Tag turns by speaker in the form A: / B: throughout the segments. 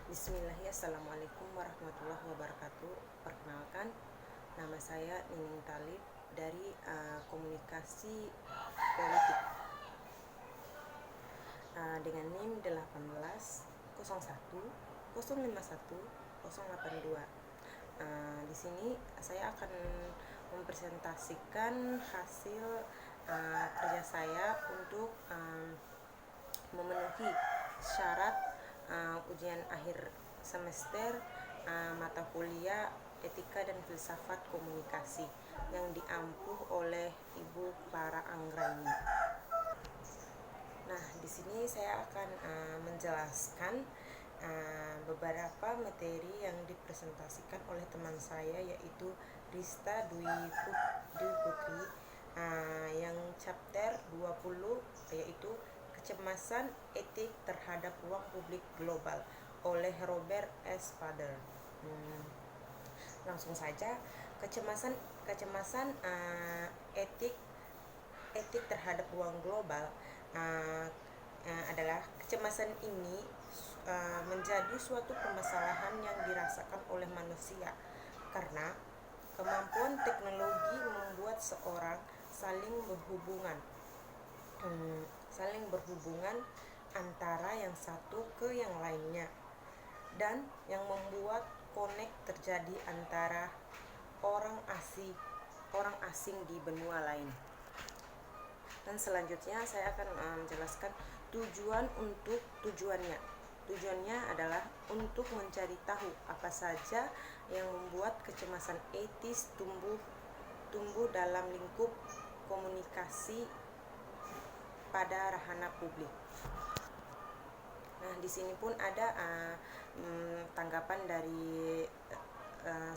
A: Bismillahirrahmanirrahim. Assalamualaikum warahmatullahi wabarakatuh. Perkenalkan, nama saya Nining Talib dari Komunikasi Politik dengan NIM 1801 051 082. Di sini saya akan mempresentasikan hasil kerja saya untuk memenuhi syarat ujian akhir semester mata kuliah Etika dan Filsafat Komunikasi yang diampuh oleh Ibu Clara Anggraini. Nah, di sini saya akan menjelaskan beberapa materi yang dipresentasikan oleh teman saya, yaitu Rista Dwi Putri, yang chapter 20, yaitu Kecemasan Etik Terhadap Ruang Publik Global oleh Robert S. Fader. Langsung saja, kecemasan etik terhadap ruang global adalah kecemasan ini menjadi suatu permasalahan yang dirasakan oleh manusia karena kemampuan teknologi membuat seorang saling berhubungan antara yang satu ke yang lainnya, dan yang membuat konek terjadi antara orang asing di benua lain. Dan selanjutnya saya akan menjelaskan tujuannya. Tujuannya adalah untuk mencari tahu apa saja yang membuat kecemasan etis tumbuh dalam lingkup komunikasi pada ranah publik. Nah, di sini pun ada tanggapan dari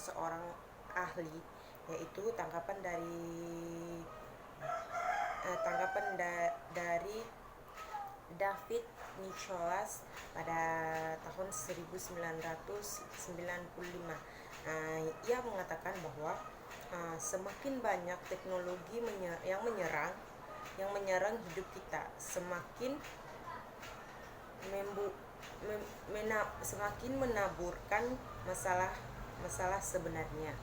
A: seorang ahli, yaitu tanggapan dari David Nicholas pada tahun 1995. Ia mengatakan bahwa semakin banyak teknologi yang menyerang hidup kita, semakin menaburkan masalah sebenarnya.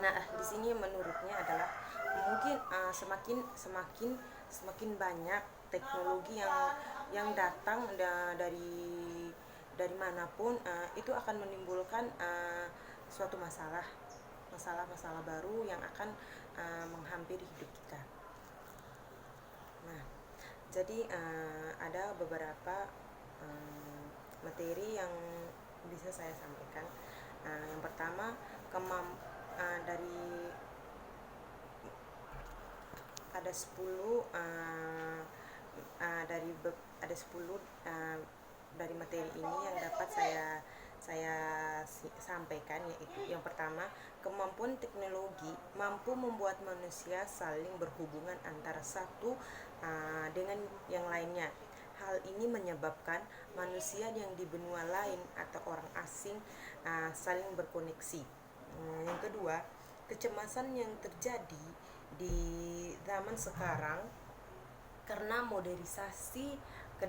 A: Nah, di sini menurutnya adalah mungkin semakin banyak teknologi yang datang dari manapun, itu akan menimbulkan suatu masalah baru yang akan menghampiri hidup kita. Nah, jadi ada beberapa materi yang bisa saya sampaikan. Yang pertama, ada 10 dari materi ini yang dapat saya sampaikan, yaitu yang pertama, kemampuan teknologi mampu membuat manusia saling berhubungan antara satu dengan yang lainnya. Hal ini menyebabkan manusia yang di benua lain atau orang asing saling berkoneksi. Yang kedua, kecemasan yang terjadi di zaman sekarang karena modernisasi ke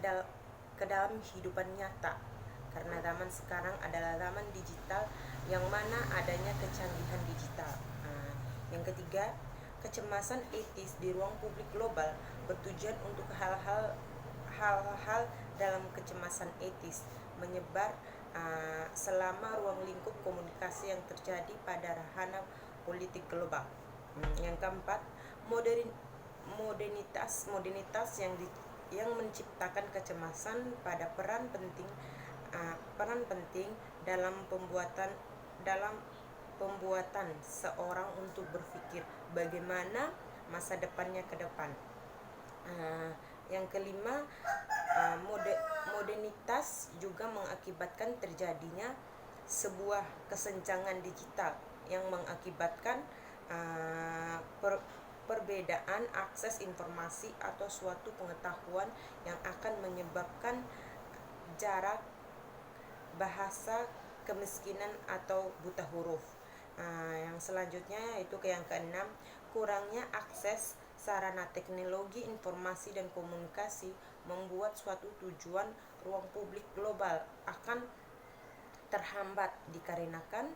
A: dalam kehidupan nyata. Karena zaman sekarang adalah zaman digital yang mana adanya kecanggihan digital. Yang ketiga, kecemasan etis di ruang publik global bertujuan untuk hal-hal dalam kecemasan etis menyebar selama ruang lingkup komunikasi yang terjadi pada ranah politik global. Yang keempat, modernitas yang menciptakan kecemasan pada peran penting dalam pembuatan seorang untuk berpikir bagaimana masa depannya ke depan. Yang kelima, modernitas juga mengakibatkan terjadinya sebuah kesenjangan digital yang mengakibatkan perbedaan akses informasi atau suatu pengetahuan yang akan menyebabkan jarak bahasa, kemiskinan atau buta huruf. Yang selanjutnya yaitu yang keenam, kurangnya akses sarana teknologi informasi dan komunikasi membuat suatu tujuan ruang publik global akan terhambat dikarenakan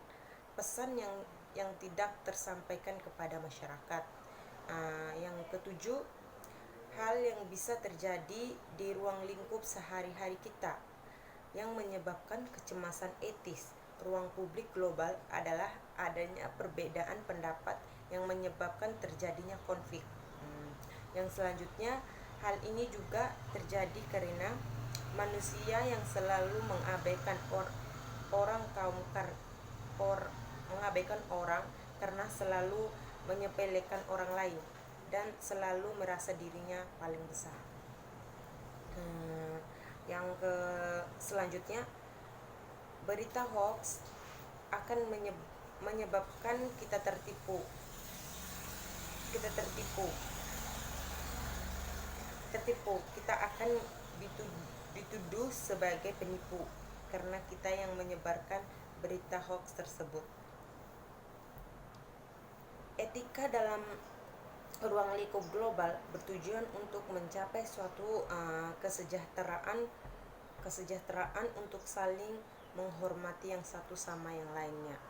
A: pesan yang tidak tersampaikan kepada masyarakat. Yang ketujuh, hal yang bisa terjadi di ruang lingkup sehari-hari kita yang menyebabkan kecemasan etis ruang publik global adalah adanya perbedaan pendapat yang menyebabkan terjadinya konflik. Yang selanjutnya, hal ini juga terjadi karena manusia yang selalu mengabaikan orang karena selalu menyepelekan orang lain dan selalu merasa dirinya paling besar. Yang selanjutnya, berita hoax akan menyebabkan kita tertipu. Kita akan dituduh sebagai penipu karena kita yang menyebarkan berita hoax tersebut. Etika dalam ruang lingkup global bertujuan untuk mencapai suatu kesejahteraan untuk saling menghormati yang satu sama yang lainnya.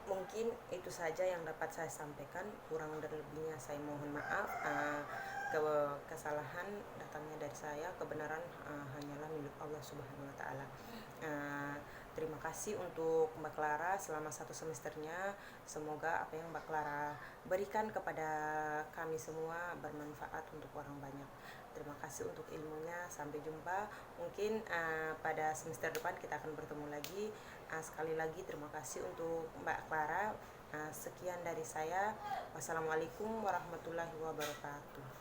A: Mungkin itu saja yang dapat saya sampaikan, kurang dan lebihnya saya mohon maaf. Kesalahan datangnya dari saya, kebenaran hanyalah milik Allah Subhanahu wa taala. Terima kasih untuk Mbak Clara selama 1 semesternya. Semoga apa yang Mbak Clara berikan kepada kami semua bermanfaat untuk orang banyak. Terima kasih untuk ilmunya. Sampai jumpa. Mungkin pada semester depan kita akan bertemu lagi. Sekali lagi terima kasih untuk Mbak Clara. Sekian dari saya. Wassalamualaikum warahmatullahi wabarakatuh.